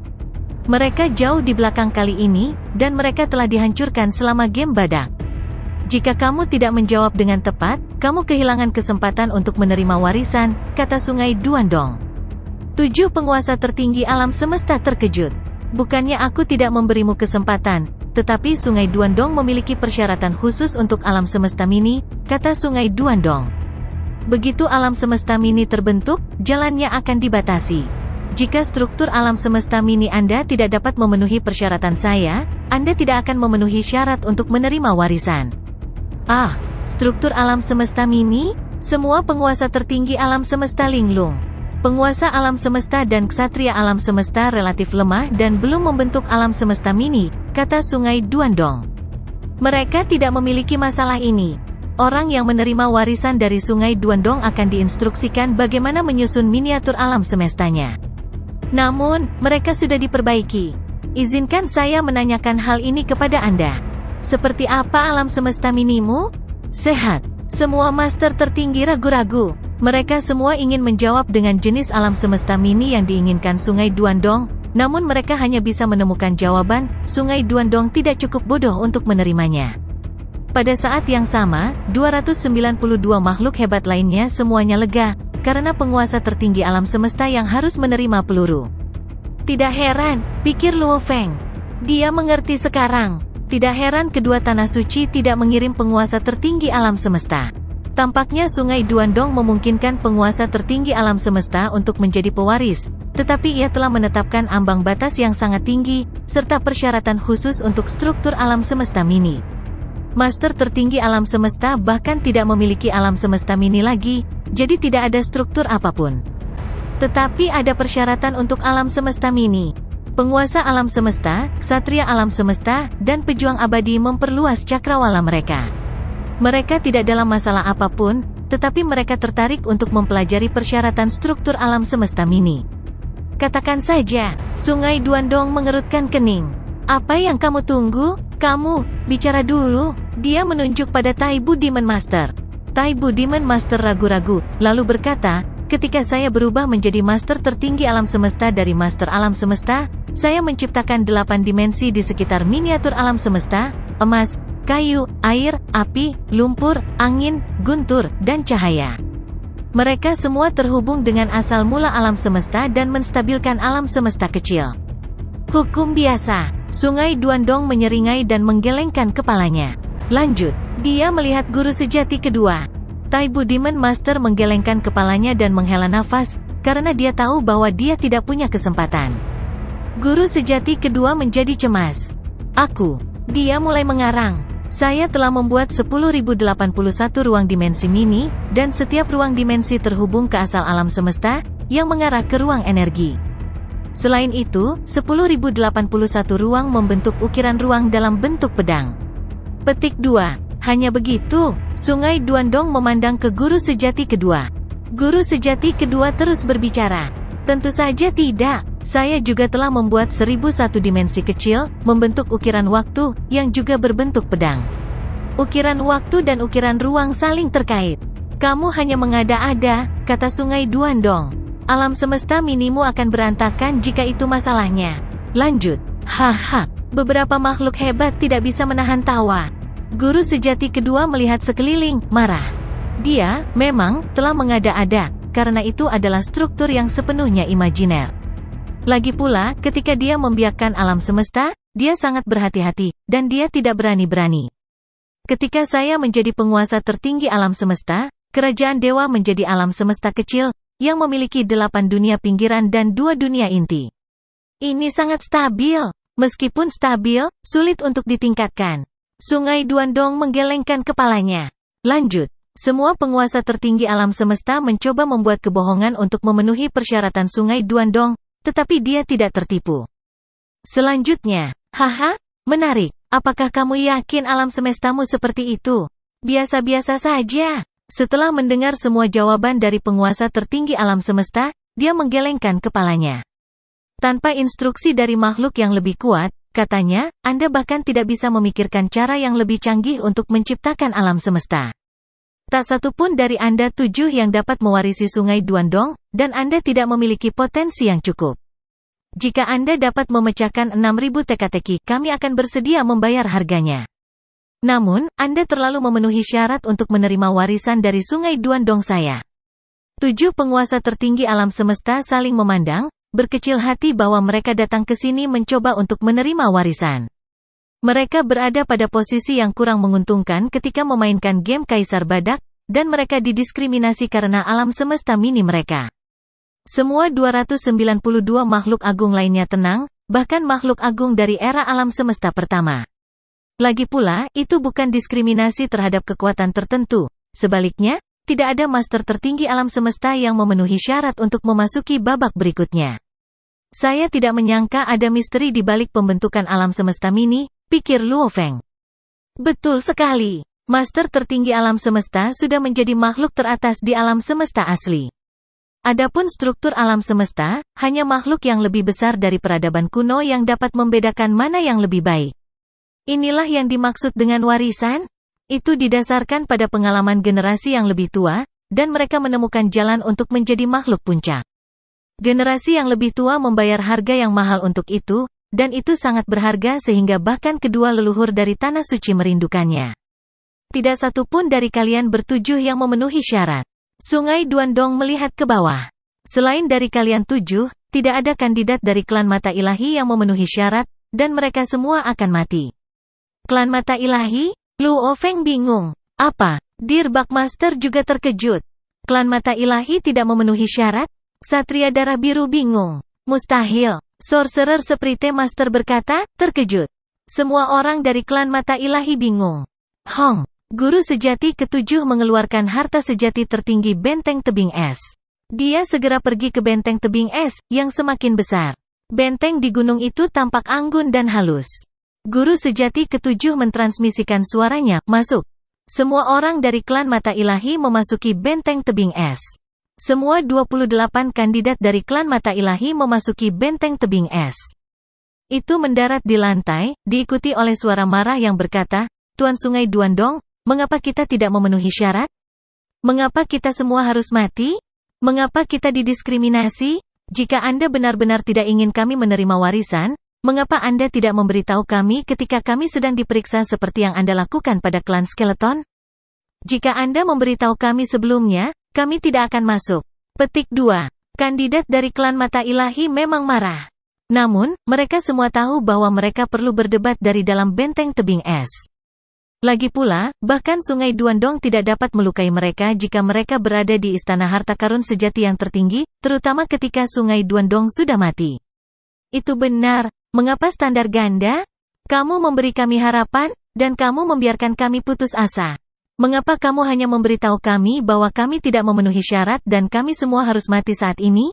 Mereka jauh di belakang kali ini, dan mereka telah dihancurkan selama game badak. Jika kamu tidak menjawab dengan tepat, kamu kehilangan kesempatan untuk menerima warisan, kata Sungai Duandong. 7 penguasa tertinggi alam semesta terkejut. Bukannya aku tidak memberimu kesempatan, tetapi Sungai Duandong memiliki persyaratan khusus untuk alam semesta mini, kata Sungai Duandong. Begitu alam semesta mini terbentuk, jalannya akan dibatasi. Jika struktur alam semesta mini Anda tidak dapat memenuhi persyaratan saya, Anda tidak akan memenuhi syarat untuk menerima warisan. Struktur alam semesta mini? Semua penguasa tertinggi alam semesta linglung. Penguasa alam semesta dan ksatria alam semesta relatif lemah dan belum membentuk alam semesta mini, kata Sungai Duandong. Mereka tidak memiliki masalah ini. Orang yang menerima warisan dari Sungai Duandong akan diinstruksikan bagaimana menyusun miniatur alam semestanya. Namun, mereka sudah diperbaiki. Izinkan saya menanyakan hal ini kepada Anda. Seperti apa alam semesta minimu? Sehat. Semua master tertinggi ragu-ragu. Mereka semua ingin menjawab dengan jenis alam semesta mini yang diinginkan Sungai Duandong, namun mereka hanya bisa menemukan jawaban. Sungai Duandong tidak cukup bodoh untuk menerimanya. Pada saat yang sama, 292 makhluk hebat lainnya semuanya lega, karena penguasa tertinggi alam semesta yang harus menerima peluru. Tidak heran, pikir Luo Feng. Dia mengerti sekarang. Tidak heran kedua tanah suci tidak mengirim penguasa tertinggi alam semesta. Tampaknya Sungai Duandong memungkinkan penguasa tertinggi alam semesta untuk menjadi pewaris, tetapi ia telah menetapkan ambang batas yang sangat tinggi, serta persyaratan khusus untuk struktur alam semesta mini. Master tertinggi alam semesta bahkan tidak memiliki alam semesta mini lagi, jadi tidak ada struktur apapun. Tetapi ada persyaratan untuk alam semesta mini. Penguasa alam semesta, ksatria alam semesta, dan pejuang abadi memperluas cakrawala mereka. Mereka tidak dalam masalah apapun, tetapi mereka tertarik untuk mempelajari persyaratan struktur alam semesta mini. Katakan saja, Sungai Duandong mengerutkan kening. Apa yang kamu tunggu? Kamu, bicara dulu. Dia menunjuk pada Taibu Demon Master. Taibu Demon Master ragu-ragu, lalu berkata, ketika saya berubah menjadi master tertinggi alam semesta dari master alam semesta, saya menciptakan 8 dimensi di sekitar miniatur alam semesta, emas, kayu, air, api, lumpur, angin, guntur, dan cahaya. Mereka semua terhubung dengan asal mula alam semesta dan menstabilkan alam semesta kecil. Hukum biasa. Sungai Duandong menyeringai dan menggelengkan kepalanya. Lanjut. Dia melihat guru sejati kedua. Taibu Demon Master menggelengkan kepalanya dan menghela nafas, karena dia tahu bahwa dia tidak punya kesempatan. Guru sejati kedua menjadi cemas. Dia mulai mengarang. Saya telah membuat 10.081 ruang dimensi mini, dan setiap ruang dimensi terhubung ke asal alam semesta, yang mengarah ke ruang energi. Selain itu, 10.081 ruang membentuk ukiran ruang dalam bentuk pedang. Petik 2. Hanya begitu, Sungai Duandong memandang ke guru sejati kedua. Guru sejati kedua terus berbicara. Tentu saja tidak. Saya juga telah membuat 1001 dimensi kecil, membentuk ukiran waktu, yang juga berbentuk pedang. Ukiran waktu dan ukiran ruang saling terkait. Kamu hanya mengada-ada, kata Sungai Duandong. Alam semesta minimu akan berantakan jika itu masalahnya. Lanjut. Haha. Beberapa makhluk hebat tidak bisa menahan tawa. Guru sejati kedua melihat sekeliling, marah. Dia, memang, telah mengada-ada, karena itu adalah struktur yang sepenuhnya imajiner. Lagi pula, ketika dia membiarkan alam semesta, dia sangat berhati-hati, dan dia tidak berani-berani. Ketika saya menjadi penguasa tertinggi alam semesta, kerajaan dewa menjadi alam semesta kecil, yang memiliki 8 dunia pinggiran dan 2 dunia inti. Ini sangat stabil. Meskipun stabil, sulit untuk ditingkatkan. Sungai Duandong menggelengkan kepalanya. Lanjut. Semua penguasa tertinggi alam semesta mencoba membuat kebohongan untuk memenuhi persyaratan Sungai Duandong, tetapi dia tidak tertipu. Selanjutnya, haha, menarik. Apakah kamu yakin alam semestamu seperti itu? Biasa-biasa saja. Setelah mendengar semua jawaban dari penguasa tertinggi alam semesta, dia menggelengkan kepalanya. Tanpa instruksi dari makhluk yang lebih kuat, katanya, Anda bahkan tidak bisa memikirkan cara yang lebih canggih untuk menciptakan alam semesta. Tak satu pun dari Anda 7 yang dapat mewarisi Sungai Duandong, dan Anda tidak memiliki potensi yang cukup. Jika Anda dapat memecahkan 6.000 teka-teki, kami akan bersedia membayar harganya. Namun, Anda terlalu memenuhi syarat untuk menerima warisan dari Sungai Duandong saya. 7 penguasa tertinggi alam semesta saling memandang, berkecil hati bahwa mereka datang ke sini mencoba untuk menerima warisan. Mereka berada pada posisi yang kurang menguntungkan ketika memainkan game Kaisar Badak, dan mereka didiskriminasi karena alam semesta mini mereka. Semua 292 makhluk agung lainnya tenang, bahkan makhluk agung dari era alam semesta pertama. Lagi pula, itu bukan diskriminasi terhadap kekuatan tertentu. Sebaliknya, tidak ada master tertinggi alam semesta yang memenuhi syarat untuk memasuki babak berikutnya. Saya tidak menyangka ada misteri di balik pembentukan alam semesta mini, pikir Luo Feng. Betul sekali. Master tertinggi alam semesta sudah menjadi makhluk teratas di alam semesta asli. Adapun struktur alam semesta, hanya makhluk yang lebih besar dari peradaban kuno yang dapat membedakan mana yang lebih baik. Inilah yang dimaksud dengan warisan. Itu didasarkan pada pengalaman generasi yang lebih tua, dan mereka menemukan jalan untuk menjadi makhluk puncak. Generasi yang lebih tua membayar harga yang mahal untuk itu, dan itu sangat berharga sehingga bahkan kedua leluhur dari Tanah Suci merindukannya. Tidak satu pun dari kalian bertujuh yang memenuhi syarat. Sungai Duandong melihat ke bawah. Selain dari kalian 7, tidak ada kandidat dari klan mata ilahi yang memenuhi syarat, dan mereka semua akan mati. Klan mata ilahi? Luo Feng bingung. Apa? Dear Buckmaster juga terkejut. Klan mata ilahi tidak memenuhi syarat? Satria darah biru bingung. Mustahil. Sorcerer Sprite Master berkata, terkejut. Semua orang dari klan mata ilahi bingung. Hong. Guru sejati ketujuh mengeluarkan harta sejati tertinggi benteng tebing es. Dia segera pergi ke benteng tebing es, yang semakin besar. Benteng di gunung itu tampak anggun dan halus. Guru sejati ketujuh mentransmisikan suaranya, masuk. Semua orang dari klan mata ilahi memasuki benteng tebing es. Semua 28 kandidat dari klan mata ilahi memasuki benteng tebing es. Itu mendarat di lantai, diikuti oleh suara marah yang berkata, Tuan Sungai Duandong, mengapa kita tidak memenuhi syarat? Mengapa kita semua harus mati? Mengapa kita didiskriminasi? Jika Anda benar-benar tidak ingin kami menerima warisan, mengapa Anda tidak memberitahu kami ketika kami sedang diperiksa seperti yang Anda lakukan pada klan Skeleton? Jika Anda memberitahu kami sebelumnya, kami tidak akan masuk. Petik 2. Kandidat dari klan Mata Ilahi memang marah. Namun, mereka semua tahu bahwa mereka perlu berdebat dari dalam benteng tebing es. Lagi pula, bahkan Sungai Duandong tidak dapat melukai mereka jika mereka berada di Istana Harta Karun Sejati yang tertinggi, terutama ketika Sungai Duandong sudah mati. Itu benar. Mengapa standar ganda? Kamu memberi kami harapan, dan kamu membiarkan kami putus asa. Mengapa kamu hanya memberitahu kami bahwa kami tidak memenuhi syarat dan kami semua harus mati saat ini?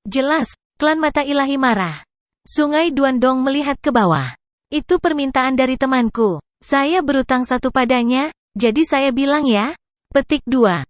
Jelas, klan Mata Ilahi marah. Sungai Duandong melihat ke bawah. Itu permintaan dari temanku. Saya berutang satu padanya, jadi saya bilang ya. Petik 2.